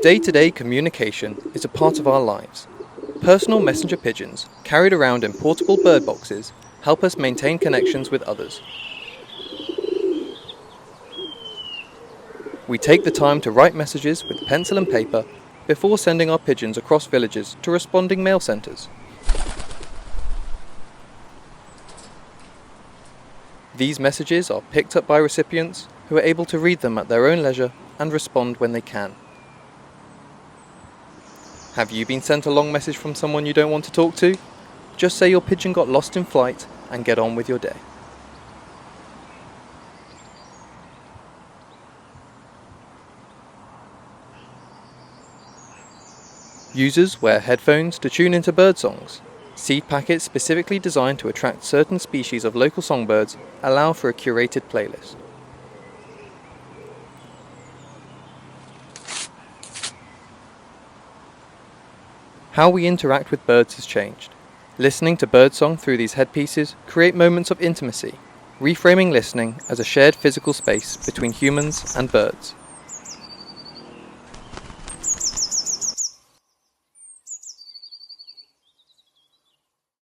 Day-to-day communication is a part of our lives. Personal messenger pigeons, carried around in portable bird boxes, help us maintain connections with others. We take the time to write messages with pencil and paper before sending our pigeons across villages to responding mail centres. These messages are picked up by recipients who are able to read them at their own leisure and respond when they can. Have you been sent a long message from someone you don't want to talk to? Just say your pigeon got lost in flight and get on with your day. Users wear headphones to tune into bird songs. Seed packets specifically designed to attract certain species of local songbirds allow for a curated playlist. How we interact with birds has changed. Listening to birdsong through these headpieces create moments of intimacy, reframing listening as a shared physical space between humans and birds.